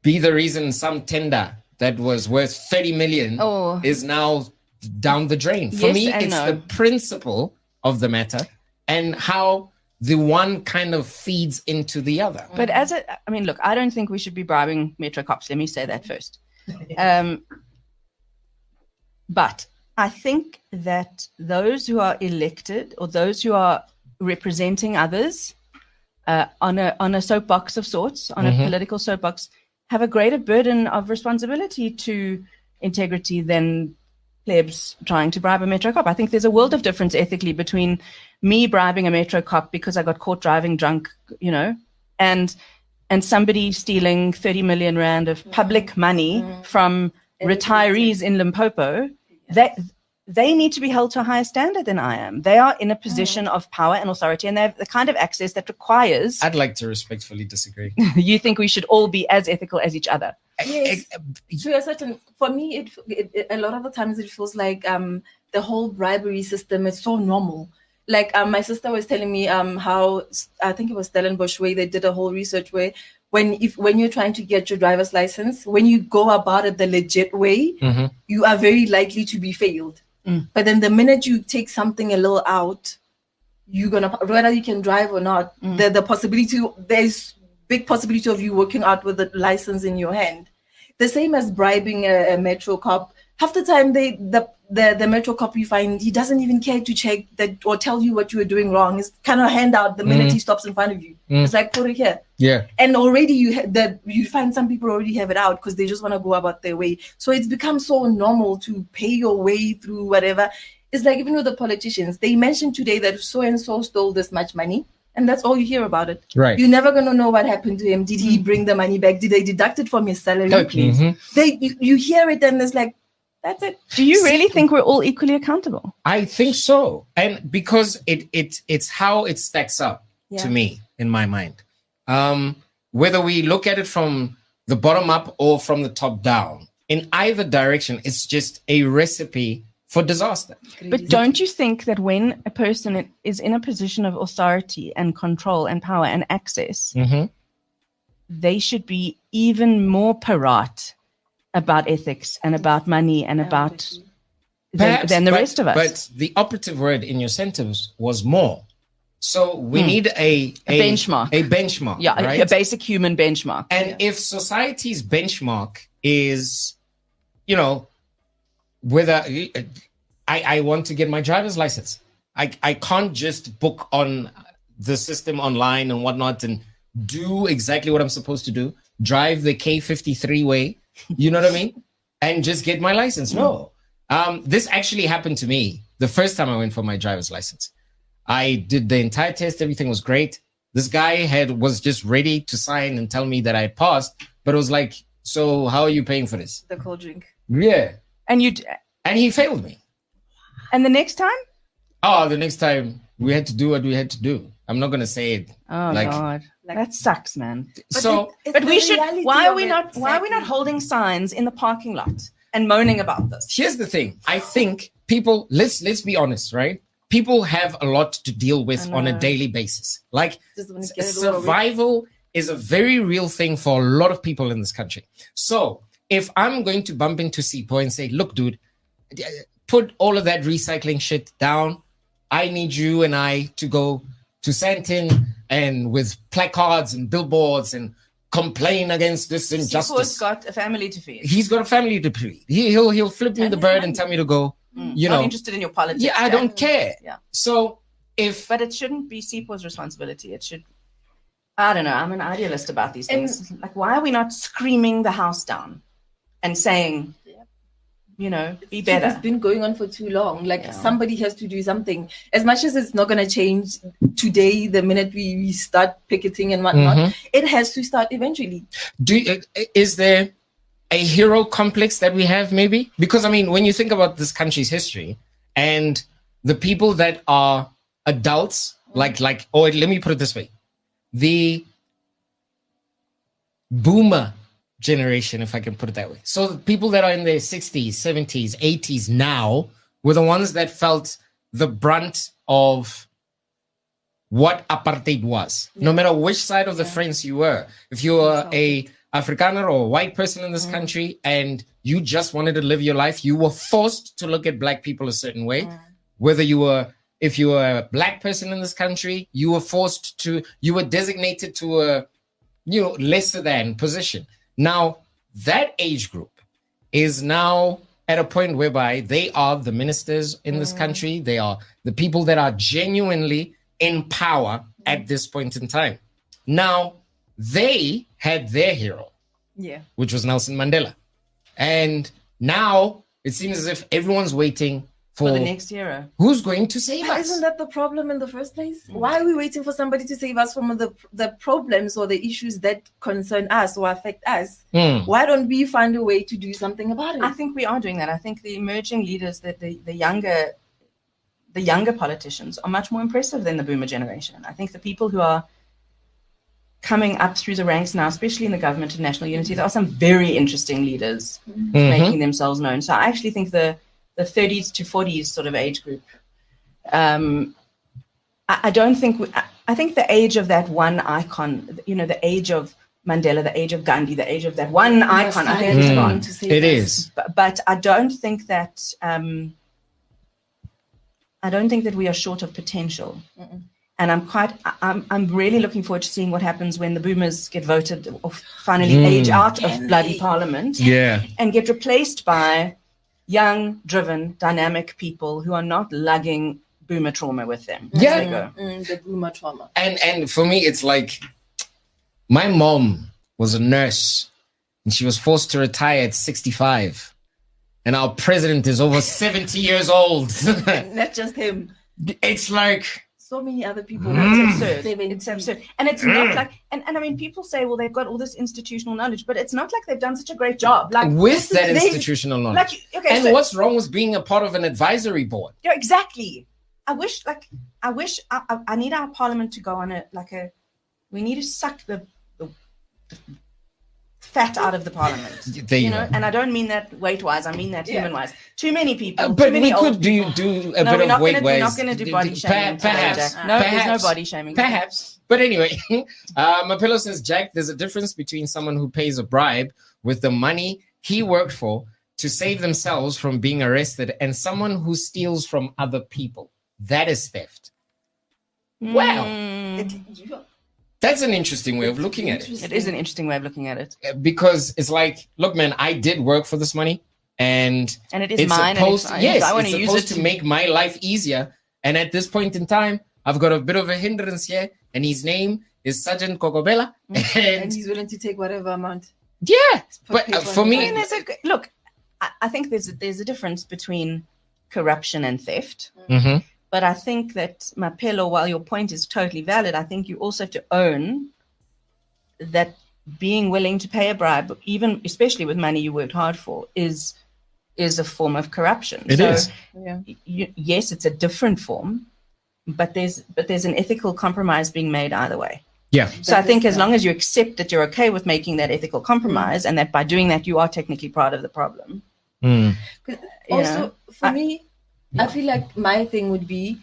be the reason some tender that was worth 30 million is now down the drain. For Yes me, and it's no. the principle of the matter. and how the one kind of feeds into the other. But look, I don't think we should be bribing Metro cops. Let me say that first. But I think that those who are elected or those who are representing others on a soapbox of sorts, on a political soapbox, have a greater burden of responsibility to integrity than plebs trying to bribe a Metro cop. I think there's a world of difference ethically between me bribing a Metro cop because I got caught driving drunk, and somebody stealing 30 million rand of public money from retirees in Limpopo. They need to be held to a higher standard than I am. They are in a position of power and authority, and they have the kind of access that requires. I'd like to respectfully disagree. You think we should all be as ethical as each other? Yes. To a certain, for me, it a lot of the times it feels like the whole bribery system is so normal. Like my sister was telling me how, I think it was Stellenbosch, where they did a whole research where when you're trying to get your driver's license, when you go about it the legit way, you are very likely to be failed. But then the minute you take something a little out, you're gonna, whether you can drive or not, the possibility, there's big possibility of you working out with the license in your hand. The same as bribing a Metro cop. Half the time, the Metro cop, you find he doesn't even care to check that or tell you what you were doing wrong. He's kind of hand out the minute he stops in front of you. It's like, put it here. Yeah. And already you find some people already have it out because they just want to go about their way. So it's become so normal to pay your way through whatever. It's like even with the politicians, they mentioned today that so and so stole this much money. And that's all you hear about it. Right. You're never going to know what happened to him. Did he bring the money back? Did they deduct it from his salary? No, please. You hear it and it's like, that's it. Do you really think we're all equally accountable? I think so. And because it's how it stacks up to me in my mind. Whether we look at it from the bottom up or from the top down, in either direction, it's just a recipe for disaster. But don't you think that when a person is in a position of authority and control and power and access, they should be even more parate about ethics and about money and about than the rest of us? But the operative word in your sentence was more. So we need a benchmark. A benchmark. Yeah, right? a basic human benchmark. And if society's benchmark is, whether I want to get my driver's license, I can't just book on the system online and whatnot and do exactly what I'm supposed to do, drive the K53 way, you know what I mean? And just get my license. No. This actually happened to me the first time I went for my driver's license. I did the entire test. Everything was great. This guy was just ready to sign and tell me that I passed, but it was like, so how are you paying for this? The cold drink. Yeah. And he failed me. And the next time? Oh, the next time we had to do what we had to do. I'm not going to say it. Oh, God. That sucks, man. But we should. Why are we not holding signs in the parking lot and moaning about this? Here's the thing. I think people. Let's be honest, right? People have a lot to deal with on a daily basis. Like survival is a very real thing for a lot of people in this country. So if I'm going to bump into Sipho and say, "Look, dude, put all of that recycling shit down. I need you and I to go to Sandton and with placards and billboards and complain against this injustice." Sipho's got a family to feed. He's got a family to feed. He'll flip me the bird and tell me to go. Not interested in your politics. Yeah, I don't care. Yeah. So but it shouldn't be Sipho's responsibility. It should. I don't know. I'm an idealist about these things. Like, why are we not screaming the house down and saying, be better? It's been going on for too long. Like somebody has to do something. As much as it's not going to change today, the minute we start picketing and whatnot, it has to start eventually. Is there a hero complex that we have maybe? Because, when you think about this country's history and the people that are adults, let me put it this way. The boomer generation, if I can put it that way. So the people that are in their 60s, 70s, 80s now were the ones that felt the brunt of what apartheid was. No matter which side of the fence you were. If you were a Afrikaner or a white person in this country and you just wanted to live your life, you were forced to look at black people a certain way. Whether you were if you were a black person in this country, you were designated to a, lesser than position. Now, that age group is now at a point whereby they are the ministers in this country. They are the people that are genuinely in power at this point in time. Now, they had their hero, which was Nelson Mandela. And now it seems as if everyone's waiting for the next hero. Who's going to save us? Isn't that the problem in the first place? Why are we waiting for somebody to save us from the problems or the issues that concern us or affect us? Why don't we find a way to do something about it? I think we are doing that. I think the emerging leaders, the younger politicians are much more impressive than the boomer generation. I think the people who are coming up through the ranks now, especially in the government of national unity, there are some very interesting leaders making themselves known. So I actually think the 30s to 40s sort of age group, I don't think, I think the age of that one icon, the age of Mandela, the age of Gandhi, the age of that one icon, I think is gone. It is. But I don't think that, we are short of potential. And I'm really looking forward to seeing what happens when the boomers get voted or finally age out of bloody parliament and get replaced by young, driven, dynamic people who are not lugging boomer trauma with them. The boomer trauma. And for me, it's like my mom was a nurse and she was forced to retire at 65. And our president is over 70 years old. Not just him. It's like... so many other people. It's absurd. And it's not like, and I mean, people say, well, they've got all this institutional knowledge, but it's not like they've done such a great job. Like with that institutional knowledge. Like, what's wrong with being a part of an advisory board? Yeah, exactly. I need our parliament to go on we need to suck the fat out of the parliament. And I don't mean that weight-wise, I mean that human-wise. Too many people. But we could do a bit of weight-wise. We're not going to do body shaming. Perhaps. There's no body shaming. Perhaps. But anyway, Mapelo says, Jack, there's a difference between someone who pays a bribe with the money he worked for to save themselves from being arrested and someone who steals from other people. That is theft. Wow. That's an interesting way of looking at it. It is an interesting way of looking at it. Because it's like, look, man, I did work for this money. And it is mine. It's supposed to make my life easier. And at this point in time, I've got a bit of a hindrance here. And his name is Sergeant Kokobela. And he's willing to take whatever amount. Yeah. But for me... I mean, I think there's a difference between corruption and theft. Mm-hmm. But I think that, Mapelo, while your point is totally valid, I think you also have to own that being willing to pay a bribe, especially with money you worked hard for, is a form of corruption. It is. Yes, it's a different form, but there's an ethical compromise being made either way. Yeah. So I think as long as you accept that you're okay with making that ethical compromise and that by doing that you are technically part of the problem. Also, for me, I feel like my thing would be,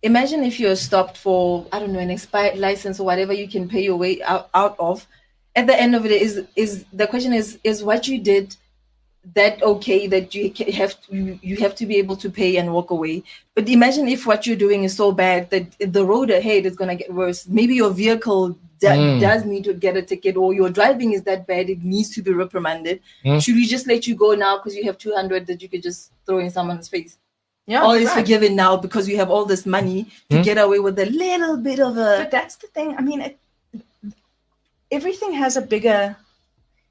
imagine if you're stopped for, I don't know, an expired license or whatever you can pay your way out of. At the end of it, is the question is what you did that okay that you have to be able to pay and walk away. But imagine if what you're doing is so bad that the road ahead is going to get worse. Maybe your vehicle does need to get a ticket, or your driving is that bad it needs to be reprimanded. Should we just let you go now because you have 200 that you could just throw in someone's face? Yeah, all is forgiven now because you have all this money to get away with a little bit of a... But that's the thing. I mean, everything has a bigger...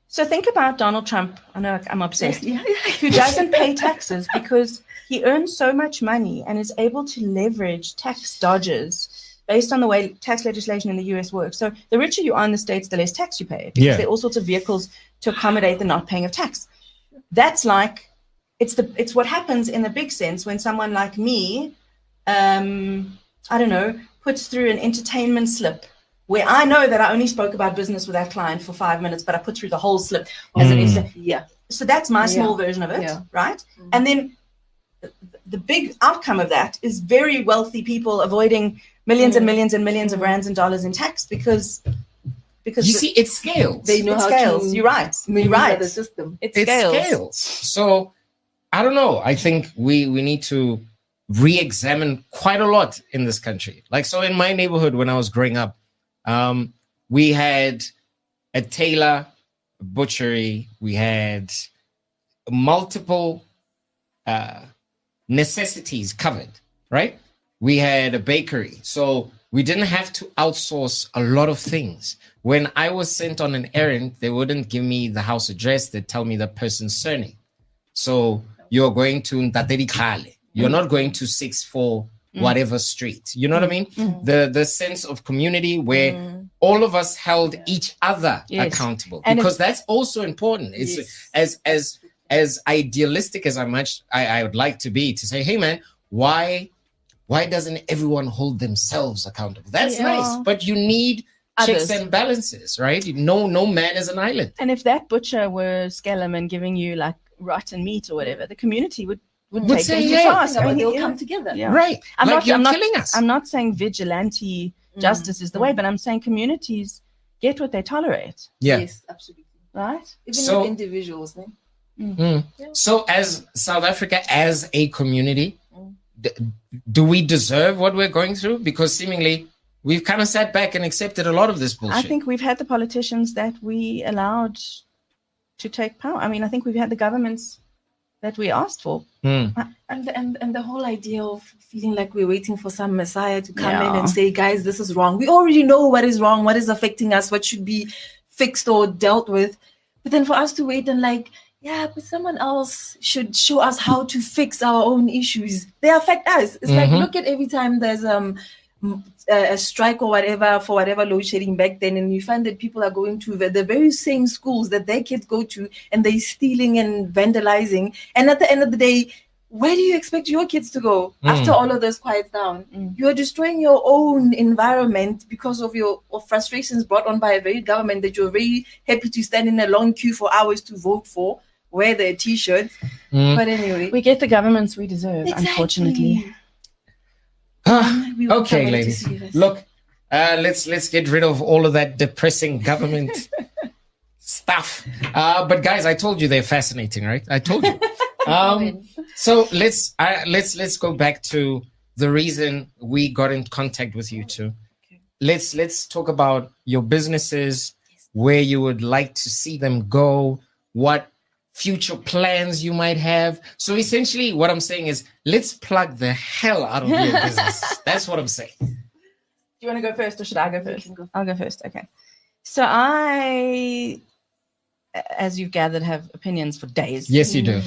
So think about Donald Trump. I know I'm obsessed. Who doesn't pay taxes because he earns so much money and is able to leverage tax dodges based on the way tax legislation in the US works. So the richer you are in the States, the less tax you pay. Because there are all sorts of vehicles to accommodate the not paying of tax. That's like... It's what happens in the big sense when someone like me, I don't know, puts through an entertainment slip where I know that I only spoke about business with that client for 5 minutes, but I put through the whole slip as an instant. So that's my small version of it, right? And then the big outcome of that is very wealthy people avoiding millions and millions and millions of rands and dollars in tax because you see, it scales. They know how scales. to... You're right. The system. It scales. So I don't know. I think we need to re-examine quite a lot in this country. Like, so in my neighborhood, when I was growing up, we had a tailor, a butchery, we had multiple necessities covered, right? We had a bakery. So we didn't have to outsource a lot of things. When I was sent on an errand, they wouldn't give me the house address. They'd tell me the person's surname. So you're going to Ntatedi Khale. You're not going to 64 whatever street. You know what I mean? The sense of community where all of us held each other accountable, and because that's also important. It's as idealistic as I would like to be, to say, hey man, why doesn't everyone hold themselves accountable? That's nice, but you need checks and balances, right? No man is an island. And if that butcher were Skellum and giving you like rotten meat or whatever, the community would take say, them to task. I mean, they'll come together. Yeah. Right. I'm not killing us. I'm not saying vigilante justice is the way, but I'm saying communities get what they tolerate. Yeah. Yes, absolutely. Right? Even with individuals. So as South Africa, as a community, do we deserve what we're going through? Because seemingly we've kind of sat back and accepted a lot of this bullshit. I think we've had the politicians that we allowed to take power. I mean, I think we've had the governments that we asked for. And the whole idea of feeling like we're waiting for some messiah to come in and say, guys, this is wrong. We already know what is wrong, what is affecting us, what should be fixed or dealt with. But then for us to wait and like, yeah, but someone else should show us how to fix our own issues. They affect us. It's like, look at every time there's a strike or whatever for whatever load shedding back then, and you find that people are going to the very same schools that their kids go to, and they're stealing and vandalizing. And at the end of the day, where do you expect your kids to go after all of this quiets down? You're destroying your own environment because of your frustrations brought on by a very government that you're very happy to stand in a long queue for hours to vote for, wear their t-shirts. But anyway, we get the governments we deserve, unfortunately. Okay, ladies. Look, let's get rid of all of that depressing government stuff. But guys, I told you they're fascinating, right? I told you. So let's go back to the reason we got in contact with you two. Let's talk about your businesses, where you would like to see them go, what future plans you might have. So essentially what I'm saying is, let's plug the hell out of your business. That's what I'm saying. Do you want to go first or should I go first? I'll go first. Okay. So I, as you've gathered, have opinions for days. Yes, you do.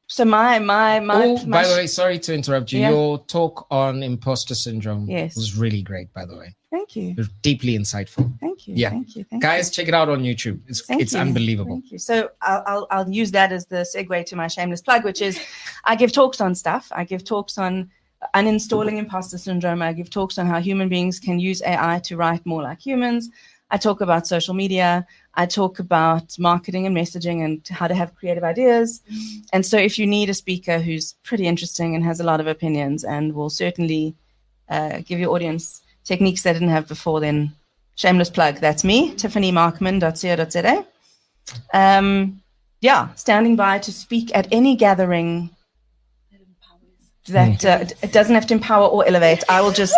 So my by the way, sorry to interrupt you. Yeah. Your talk on imposter syndrome was really great, by the way. Thank you. It was deeply insightful. Thank you. Yeah. Thank you. Guys, check it out on YouTube. It's unbelievable. Thank you. So I'll use that as the segue to my shameless plug, which is I give talks on stuff. I give talks on uninstalling imposter syndrome. I give talks on how human beings can use AI to write more like humans. I talk about social media. I talk about marketing and messaging and how to have creative ideas. And so if you need a speaker who's pretty interesting and has a lot of opinions and will certainly give your audience techniques they didn't have before, then shameless plug. That's me, Tiffany Markman.co.za. Standing by to speak at any gathering that it doesn't have to empower or elevate. I will just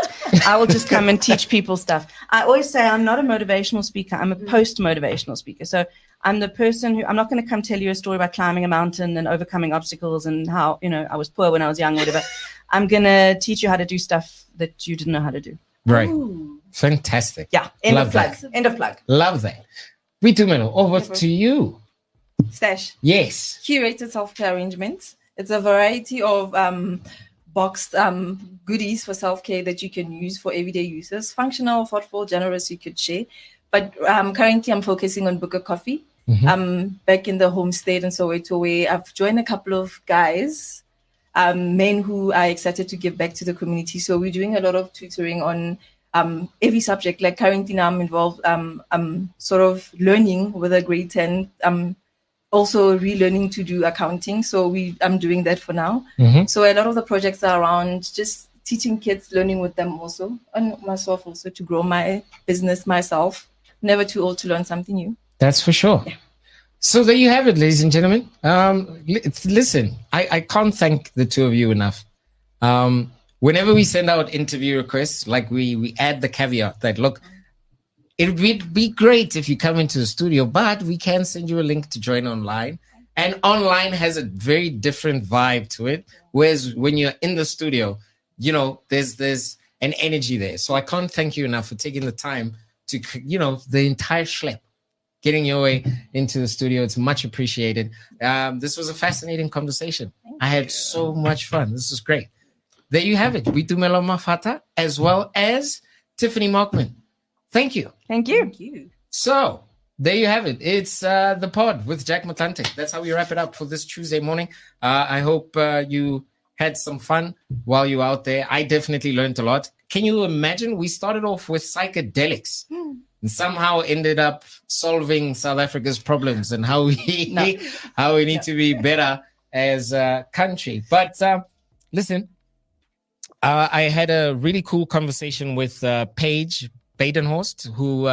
come and teach people stuff. I always say I'm not a motivational speaker. I'm a post-motivational speaker. So I'm the person who, I'm not going to come tell you a story about climbing a mountain and overcoming obstacles and how, I was poor when I was young or whatever. I'm going to teach you how to do stuff that you didn't know how to do. Right. Ooh. Fantastic. Yeah. End of plug. Love that. Boitumelo, over to you. Stash. Yes. Curated self-care arrangements. It's a variety of boxed goodies for self-care that you can use for everyday uses. Functional, thoughtful, generous, you could share. But currently I'm focusing on Booker Coffee. Back in the home state in Soweto, where I've joined a couple of guys, men who are excited to give back to the community. So we're doing a lot of tutoring on every subject. Like currently now I'm involved, I'm sort of learning with a grade 10, also relearning to do accounting. So I'm doing that for now. So a lot of the projects are around just teaching kids, learning with them also, and myself also to grow my business myself. Never too old to learn something new. That's for sure. Yeah. So there you have it, ladies and gentlemen. Listen, I can't thank the two of you enough. Whenever we send out interview requests, like we add the caveat that, look, it would be great if you come into the studio, but we can send you a link to join online. And online has a very different vibe to it. Whereas when you're in the studio, you know, there's an energy there. So I can't thank you enough for taking the time to, you know, the entire schlep, getting your way into the studio. It's much appreciated. This was a fascinating conversation. I had so much fun. This is great. There you have it. Boitumelo Makati, as well as Tiffany Markman. Thank you. Thank you. Thank you. So there you have it. It's the pod with Jack Motlanthe. That's how we wrap it up for this Tuesday morning. I hope you had some fun while you're out there. I definitely learned a lot. Can you imagine? We started off with psychedelics and somehow ended up solving South Africa's problems and how we need to be better as a country. But listen, I had a really cool conversation with Paige Badenhorst, who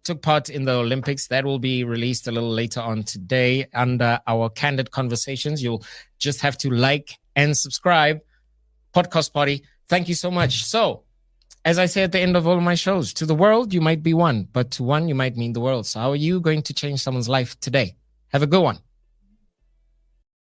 took part in the Olympics. That will be released a little later on today under our Candid Conversations. You'll just have to like and subscribe. Podcast Party. Thank you so much. So, as I say at the end of all of my shows, to the world, you might be one, but to one, you might mean the world. So how are you going to change someone's life today? Have a good one.